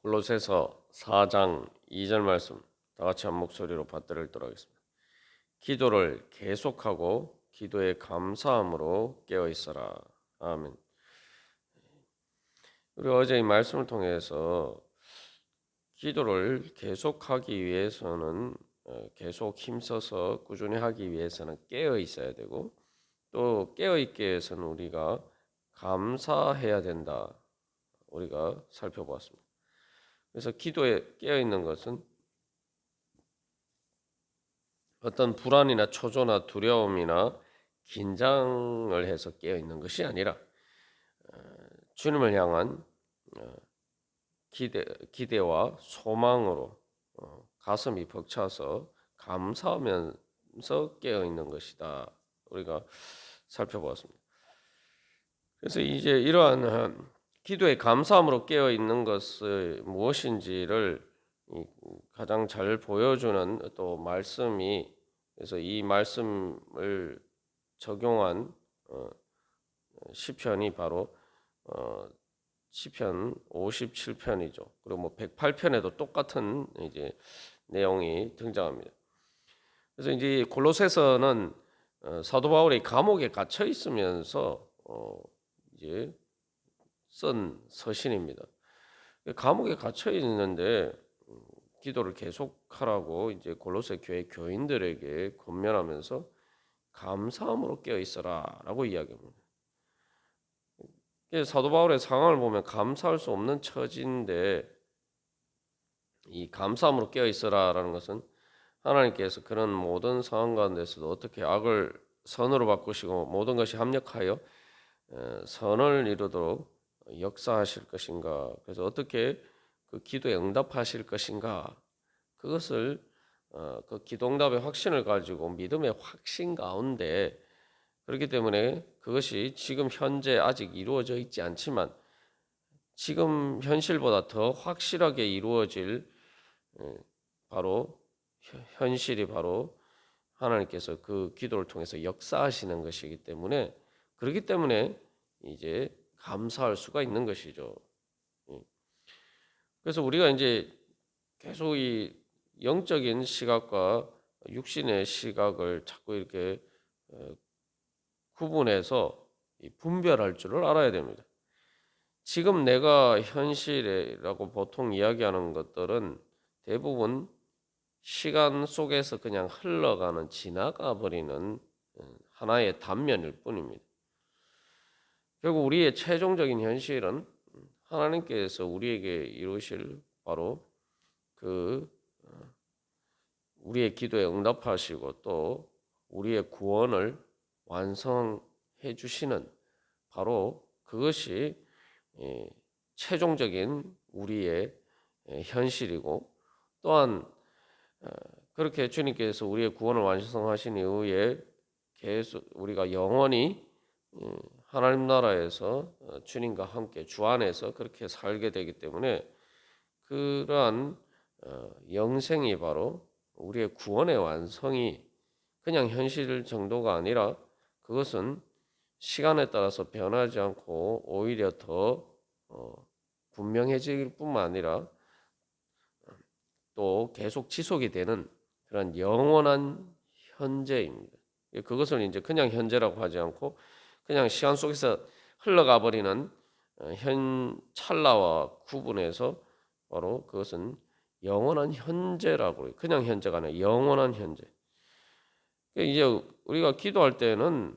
골로새서 4장 2절 말씀 다 같이 한 목소리로 받들어 읽도록 하겠습니다. 기도를 계속하고 기도에 감사함으로 깨어 있어라. 아멘. 우리 어제 이 말씀을 통해서 기도를 계속하기 위해서는 계속 힘써서 꾸준히 하기 위해서는 깨어 있어야 되고 또 깨어 있기 위해서는 우리가 감사해야 된다. 우리가 살펴보았습니다. 그래서 기도에 깨어 있는 것은 어떤 불안이나 초조나 두려움이나 긴장을 해서 깨어 있는 것이 아니라 주님을 향한 기대와 소망으로 가슴이 벅차서 감사하면서 깨어 있는 것이다. 우리가 살펴보았습니다. 그래서 이제 이러한 기도의 감사함으로 깨어 있는 것이 무엇인지를 가장 잘 보여주는 또 말씀이, 그래서 이 말씀을 적용한 시편이 바로 시편 57편이죠. 그리고 뭐 108편에도 똑같은 이제 내용이 등장합니다. 그래서 이제 골로새서는 사도 바울이 감옥에 갇혀 있으면서 이제 쓴 서신입니다. 감옥에 갇혀 있는데 기도를 계속하라고 이제 골로새 교회 교인들에게 권면하면서 감사함으로 깨어 있어라라고 이야기합니다. 사도 바울의 상황을 보면 감사할 수 없는 처지인데 이 감사함으로 깨어 있어라라는 것은 하나님께서 그런 모든 상황 가운데서도 어떻게 악을 선으로 바꾸시고 모든 것이 합력하여 선을 이루도록 역사하실 것인가, 그래서 어떻게 그 기도에 응답하실 것인가, 그것을 그 기도응답의 확신을 가지고 믿음의 확신 가운데, 그렇기 때문에 그것이 지금 현재 아직 이루어져 있지 않지만 지금 현실보다 더 확실하게 이루어질 바로 현실이 바로 하나님께서 그 기도를 통해서 역사하시는 것이기 때문에, 그렇기 때문에 이제 감사할 수가 있는 것이죠. 그래서 우리가 이제 계속 이 영적인 시각과 육신의 시각을 자꾸 이렇게 구분해서 분별할 줄을 알아야 됩니다. 지금 내가 현실이라고 보통 이야기하는 것들은 대부분 시간 속에서 그냥 흘러가는, 지나가 버리는 하나의 단면일 뿐입니다. 결국 우리의 최종적인 현실은 하나님께서 우리에게 이루실 바로 그 우리의 기도에 응답하시고 또 우리의 구원을 완성해 주시는 바로 그것이 최종적인 우리의 현실이고, 또한 그렇게 주님께서 우리의 구원을 완성하신 이후에 계속 우리가 영원히 하나님 나라에서 주님과 함께 주 안에서 그렇게 살게 되기 때문에 그러한 영생이 바로 우리의 구원의 완성이 그냥 현실 정도가 아니라 그것은 시간에 따라서 변하지 않고 오히려 더 분명해질 뿐만 아니라 또 계속 지속이 되는 그런 영원한 현재입니다. 그것을 이제 그냥 현재라고 하지 않고 그냥 시간 속에서 흘러가 버리는 현 찰나와 구분해서 바로 그것은 영원한 현재라고 해요. 그냥 현재가 아니라 영원한 현재. 이제 우리가 기도할 때는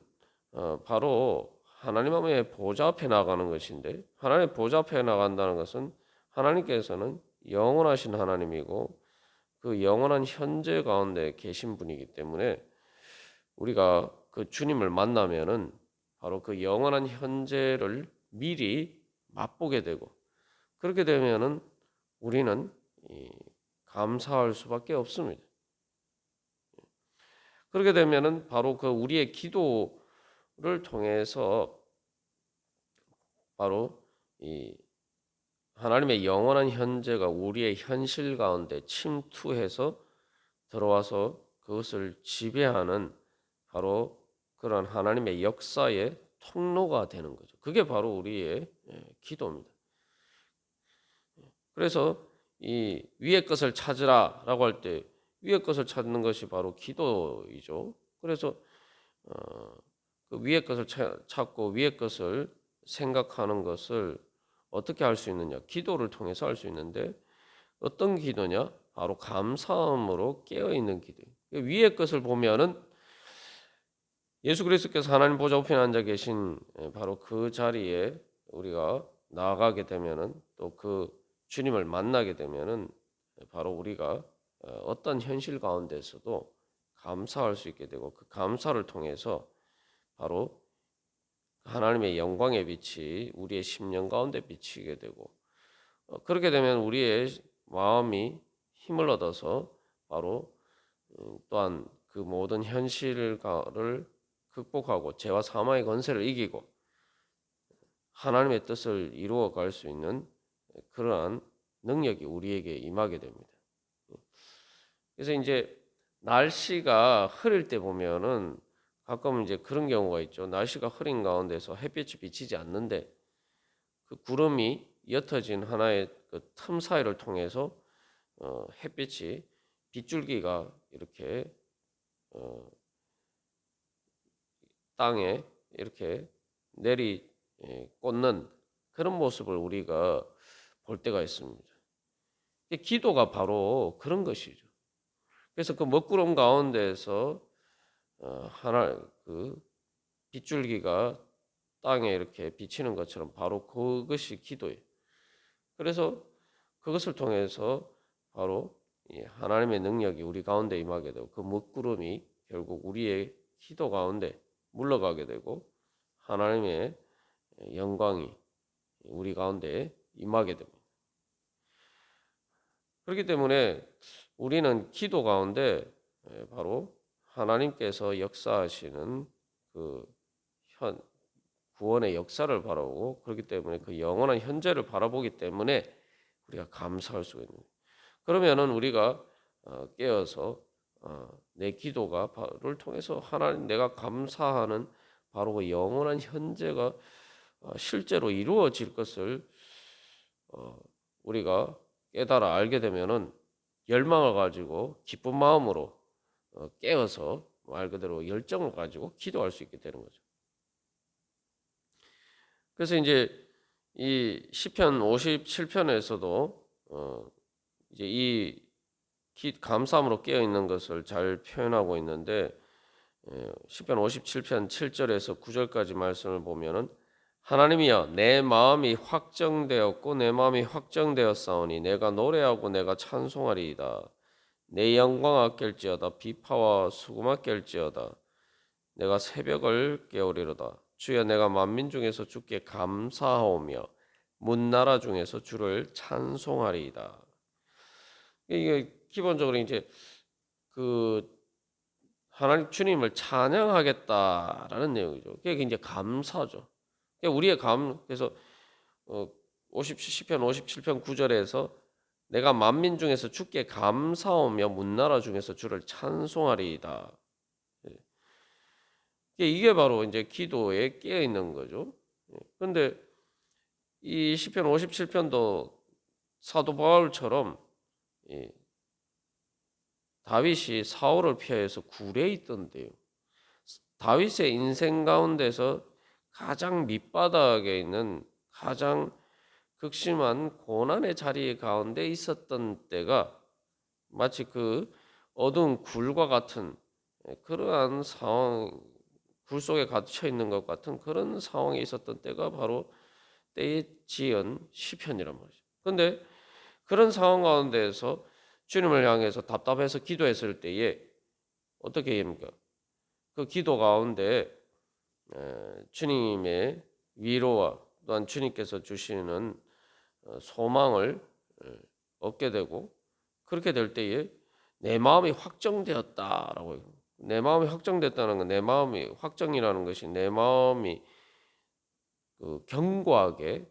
바로 하나님의 보좌 앞에 나가는 것인데, 하나님의 보좌 앞에 나간다는 것은 하나님께서는 영원하신 하나님이고 그 영원한 현재 가운데 계신 분이기 때문에 우리가 그 주님을 만나면은 바로 그 영원한 현재를 미리 맛보게 되고, 그렇게 되면은 우리는 감사할 수밖에 없습니다. 그렇게 되면은 바로 그 우리의 기도를 통해서 바로 이 하나님의 영원한 현재가 우리의 현실 가운데 침투해서 들어와서 그것을 지배하는 바로 그런 하나님의 역사의 통로가 되는 거죠. 그게 바로 우리의 기도입니다. 그래서 이 위의 것을 찾으라라고 할 때 위의 것을 찾는 것이 바로 기도이죠. 그래서 어, 그 위의 것을 찾고 위의 것을 생각하는 것을 어떻게 할 수 있느냐? 기도를 통해서 할 수 있는데 어떤 기도냐? 바로 감사함으로 깨어 있는 기도. 위의 것을 보면은 예수 그리스도께서 하나님 보좌 우편에 앉아 계신 바로 그 자리에 우리가 나아가게 되면은 또 그 주님을 만나게 되면은 바로 우리가 어떤 현실 가운데서도 감사할 수 있게 되고 그 감사를 통해서 바로 하나님의 영광의 빛이 우리의 심령 가운데 비치게 되고 그렇게 되면 우리의 마음이 힘을 얻어서 바로 또한 그 모든 현실을 극복하고 죄와 사망의 권세를 이기고 하나님의 뜻을 이루어 갈 수 있는 그러한 능력이 우리에게 임하게 됩니다. 그래서 이제 날씨가 흐릴 때 보면은 가끔 이제 그런 경우가 있죠. 날씨가 흐린 가운데서 햇빛이 비치지 않는데 그 구름이 옅어진 하나의 그 틈 사이를 통해서 햇빛이 빗줄기가 이렇게 어, 땅에 이렇게 내리 꽂는 그런 모습을 우리가 볼 때가 있습니다. 기도가 바로 그런 것이죠. 그래서 그 먹구름 가운데서 하나 그 빗줄기가 땅에 이렇게 비치는 것처럼 바로 그것이 기도예요. 그래서 그것을 통해서 바로 하나님의 능력이 우리 가운데 임하게 되고 그 먹구름이 결국 우리의 기도 가운데 물러가게 되고 하나님의 영광이 우리 가운데 임하게 됩니다. 그렇기 때문에 우리는 기도 가운데 바로 하나님께서 역사하시는 그 구원의 역사를 바라보고 그렇기 때문에 그 영원한 현재를 바라보기 때문에 우리가 감사할 수가 있는 거예요. 그러면은 우리가 깨어서 내 기도가를 통해서 하나님 내가 감사하는 바로 그 영원한 현재가 실제로 이루어질 것을 우리가 깨달아 알게 되면은 열망을 가지고 기쁜 마음으로 깨어서 말 그대로 열정을 가지고 기도할 수 있게 되는 거죠. 그래서 이제 이 시편 57편에서도 이제 이 감사함으로 깨어 있는 것을 잘 표현하고 있는데 시편 57편 7절에서 9절까지 말씀을 보면은 하나님이여 내 마음이 확정되었고 내 마음이 확정되었사오니 내가 노래하고 내가 찬송하리이다. 내 영광 아낄지어다 비파와 수금 아낄지어다 내가 새벽을 깨우리로다. 주여 내가 만민 중에서 주께 감사하오며 문나라 중에서 주를 찬송하리이다. 이게 기본적으로 이제 그 하나님 주님을 찬양하겠다라는 내용이죠. 그게 이제 감사죠. 우리의 그래서 10편 57편 9절에서 내가 만민 중에서 주께 감사하며 문나라 중에서 주를 찬송하리이다. 이게 바로 이제 기도에 깨어 있는 거죠. 그런데 이 시편 57편도 사도 바울처럼 다윗이 사울을 피하여서 굴에 있던데요. 다윗의 인생 가운데서 가장 밑바닥에 있는 가장 극심한 고난의 자리 가운데 있었던 때가 마치 그 어두운 굴과 같은 그러한 상황, 굴 속에 갇혀 있는 것 같은 그런 상황에 있었던 때가 바로 때에 지은 시편이란 말이죠. 그런데 그런 상황 가운데에서 주님을 향해서 답답해서 기도했을 때에 어떻게 합니까? 그 기도 가운데 주님의 위로와 또한 주님께서 주시는 소망을 얻게 되고 그렇게 될 때에 내 마음이 확정되었다라고 해요. 내 마음이 확정됐다는 건 내 마음이 확정이라는 것이 내 마음이 그 견고하게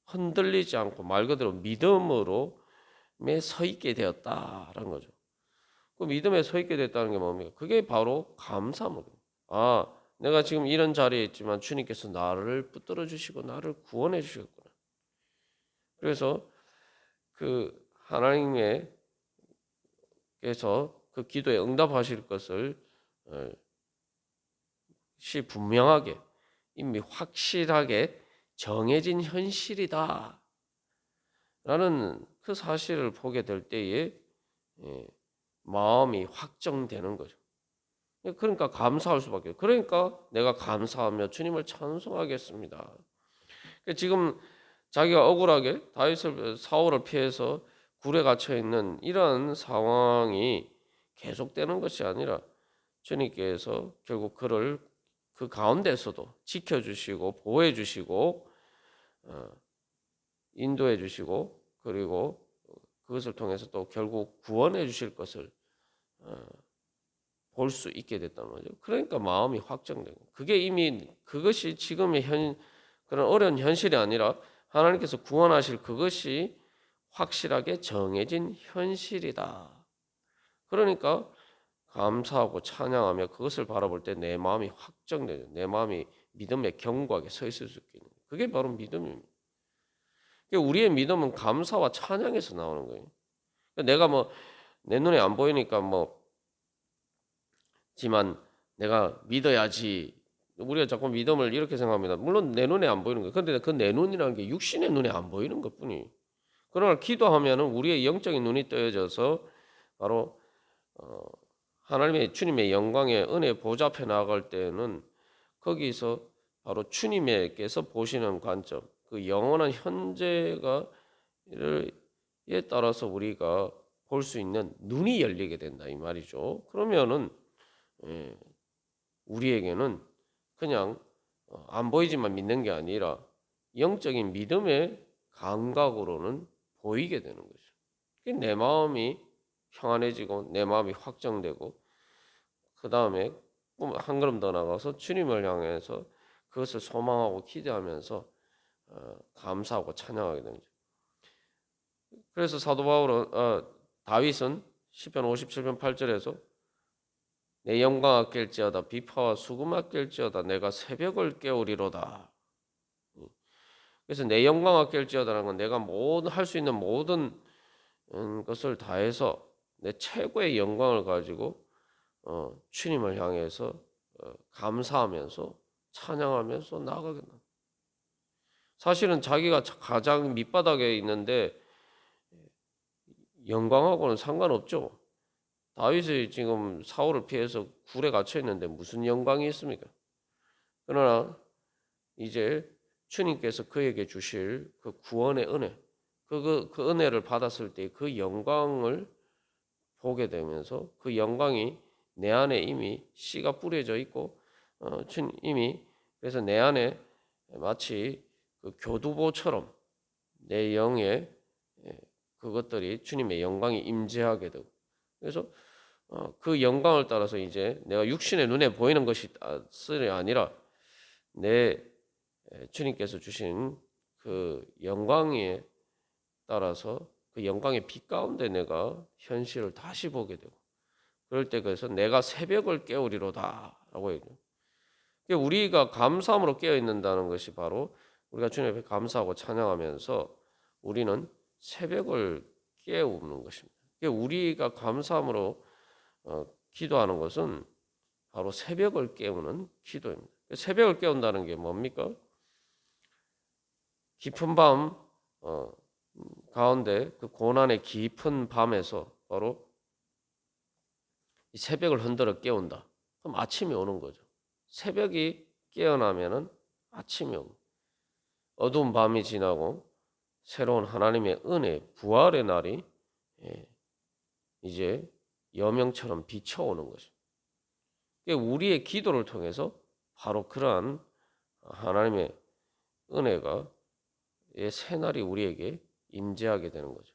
흔들리지 않고 말 그대로 믿음으로 서 있게 되었다라는 거죠. 그 믿음에 서 있게 됐다는 게 뭡니까? 그게 바로 감사함이에요. 아, 내가 지금 이런 자리에 있지만 주님께서 나를 붙들어 주시고 나를 구원해 주셨구나. 그래서 그 하나님께서 그 기도에 응답하실 것을 시 분명하게 이미 확실하게 정해진 현실이다 라는 그 사실을 보게 될 때에 마음이 확정되는 거죠. 그러니까 감사할 수밖에 없어요. 그러니까 내가 감사하며 주님을 찬송하겠습니다. 지금 자기가 억울하게 사울을 피해서 굴에 갇혀 있는 이런 상황이 계속되는 것이 아니라 주님께서 결국 그를 그 가운데서도 지켜주시고 보호해주시고 인도해주시고 그리고 그것을 통해서 또 결국 구원해주실 것을 볼 수 있게 됐다는 거죠. 그러니까 마음이 확정되고 그게 이미 그것이 지금의 그런 어려운 현실이 아니라 하나님께서 구원하실 그것이 확실하게 정해진 현실이다. 그러니까 감사하고 찬양하며 그것을 바라볼 때 내 마음이 확정되죠. 내 마음이 믿음의 견고하게 서 있을 수 있는 그게 바로 믿음입니다. 우리의 믿음은 감사와 찬양에서 나오는 거예요. 내가 뭐 내 눈에 안 보이니까 지만 내가 믿어야지. 우리가 자꾸 믿음을 이렇게 생각합니다. 물론 내 눈에 안 보이는 거예요. 그런데 그 내 눈이라는 게 육신의 눈에 안 보이는 것뿐이. 그러나 기도하면은 우리의 영적인 눈이 떠져서 바로 하나님의 주님의 영광의 은혜 보좌 앞에 나아갈 때는 거기서 바로 주님께서 보시는 관점, 그 영원한 현재가에 따라서 우리가 볼 수 있는 눈이 열리게 된다 이 말이죠. 그러면은 우리에게는 그냥 안 보이지만 믿는 게 아니라 영적인 믿음의 감각으로는 보이게 되는 거죠. 내 마음이 평안해지고 내 마음이 확정되고 그 다음에 한 걸음 더 나가서 주님을 향해서 그것을 소망하고 기대하면서 감사하고 찬양하게 됩니다. 그래서 사도 바울은 다윗은 시편 57편 8절에서 내 영광 아낄지어다 비파와 수금 아낄지어다 내가 새벽을 깨우리로다. 그래서 내 영광 아낄지어다라는 건 내가 모든 할 수 있는 모든 것을 다해서 내 최고의 영광을 가지고 주님을 향해서 감사하면서 찬양하면서 나아가겠다. 사실은 자기가 가장 밑바닥에 있는데 영광하고는 상관없죠. 다윗이 지금 사울을 피해서 굴에 갇혀 있는데 무슨 영광이 있습니까? 그러나 이제 주님께서 그에게 주실 그 구원의 은혜, 그 은혜를 받았을 때 그 영광을 보게 되면서 그 영광이 내 안에 이미 씨가 뿌려져 있고 이미 그래서 내 안에 마치 그 교두보처럼 내 영에 그것들이 주님의 영광이 임재하게 되고 그래서 그 영광을 따라서 이제 내가 육신의 눈에 보이는 것이 아니라 내 주님께서 주신 그 영광에 따라서 그 영광의 빛 가운데 내가 현실을 다시 보게 되고 그럴 때 그래서 내가 새벽을 깨우리로다라고 얘기해요. 우리가 감사함으로 깨어 있는다는 것이 바로 우리가 주님 앞에 감사하고 찬양하면서 우리는 새벽을 깨우는 것입니다. 우리가 감사함으로 기도하는 것은 바로 새벽을 깨우는 기도입니다. 새벽을 깨운다는 게 뭡니까? 깊은 밤 가운데 그 고난의 깊은 밤에서 바로 이 새벽을 흔들어 깨운다. 그럼 아침이 오는 거죠. 새벽이 깨어나면은 아침이 오고 어두운 밤이 지나고 새로운 하나님의 은혜, 부활의 날이 이제 여명처럼 비춰오는 거죠. 우리의 기도를 통해서 바로 그러한 하나님의 은혜가 새날이 우리에게 임재하게 되는 거죠.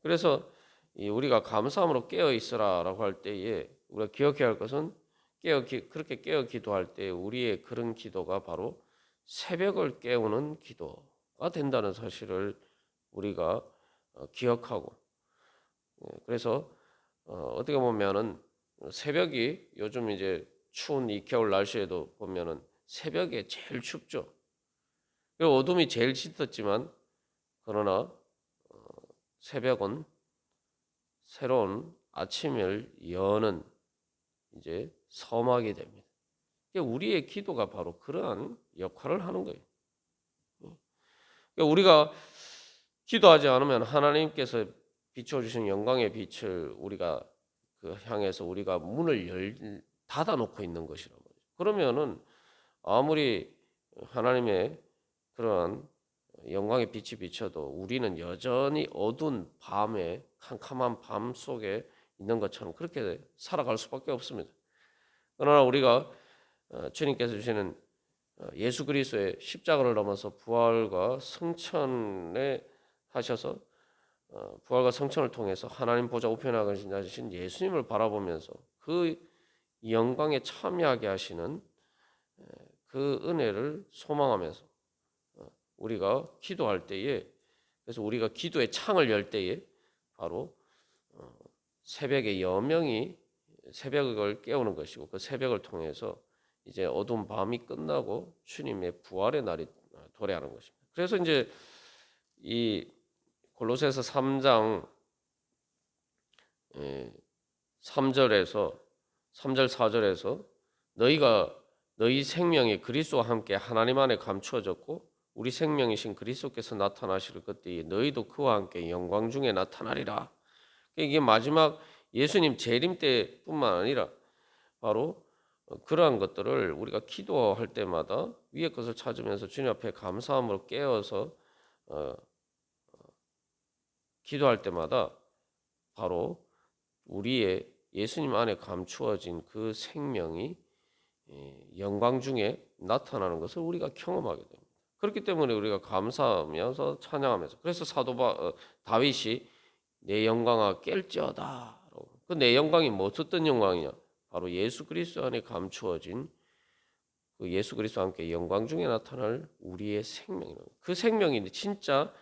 그래서 우리가 감사함으로 깨어 있으라라고 할 때에 우리가 기억해야 할 것은 그렇게 깨어 기도할 때 우리의 그런 기도가 바로 새벽을 깨우는 기도가 된다는 사실을 우리가 기억하고 그래서 어떻게 보면은 새벽이 요즘 이제 추운 이 겨울 날씨에도 보면은 새벽에 제일 춥죠. 그리고 어둠이 제일 짙었지만 그러나 새벽은 새로운 아침을 여는 이제 서막이 됩니다. 우리의 기도가 바로 그러한 역할을 하는 거예요. 우리가 기도하지 않으면 하나님께서 비춰주신 영광의 빛을 우리가 향해서 우리가 문을 닫아 놓고 있는 것이란 말이죠. 그러면은 아무리 하나님의 그러한 영광의 빛이 비쳐도 우리는 여전히 어두운 밤에 캄캄한 밤 속에 있는 것처럼 그렇게 살아갈 수밖에 없습니다. 그러나 우리가 주님께서 주시는 예수 그리스도의 십자가를 넘어서 부활과 승천에 하셔서 부활과 성천을 통해서 하나님 보좌 우편에 계신 예수님을 바라보면서 그 영광에 참여하게 하시는 그 은혜를 소망하면서 우리가 기도할 때에, 그래서 우리가 기도의 창을 열 때에 바로 새벽의 여명이 새벽을 깨우는 것이고, 그 새벽을 통해서 이제 어두운 밤이 끝나고 주님의 부활의 날이 도래하는 것입니다. 그래서 이제 이 골로새서 3장 3절에서 3절 4절에서 너희 생명이 그리스도와 함께 하나님 안에 감추어졌고 우리 생명이신 그리스도께서 나타나실 그때에 너희도 그와 함께 영광 중에 나타나리라. 이게 마지막 예수님 재림 때뿐만 아니라 바로 그러한 것들을 우리가 기도할 때마다 위의 것을 찾으면서 주님 앞에 감사함으로 깨어서 기도할 때마다 바로 우리의 예수님 안에 감추어진 그 생명이 영광 중에 나타나는 것을 우리가 경험하게 됩니다. 그렇기 때문에 우리가 감사하면서 찬양하면서, 그래서 다윗이 내 영광아 깰지어다. 그 내 영광이 어떤 영광이냐? 바로 예수 그리스도 안에 감추어진 그 예수 그리스도와 함께 영광 중에 나타날 우리의 생명이라는, 그 생명이 진짜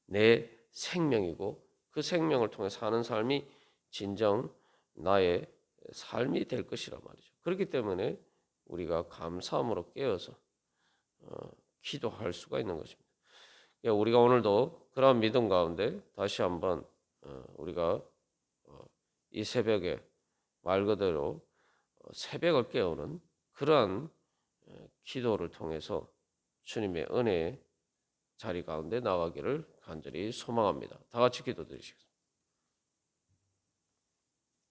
내 생명이고 그 생명을 통해 사는 삶이 진정 나의 삶이 될 것이란 말이죠. 그렇기 때문에 우리가 감사함으로 깨어서 기도할 수가 있는 것입니다. 우리가 오늘도 그러한 믿음 가운데 다시 한번 우리가 이 새벽에 말 그대로 새벽을 깨우는 그러한 기도를 통해서 주님의 은혜의 자리 가운데 나가기를 간절히 소망합니다. 다 같이 기도드리시겠습니다.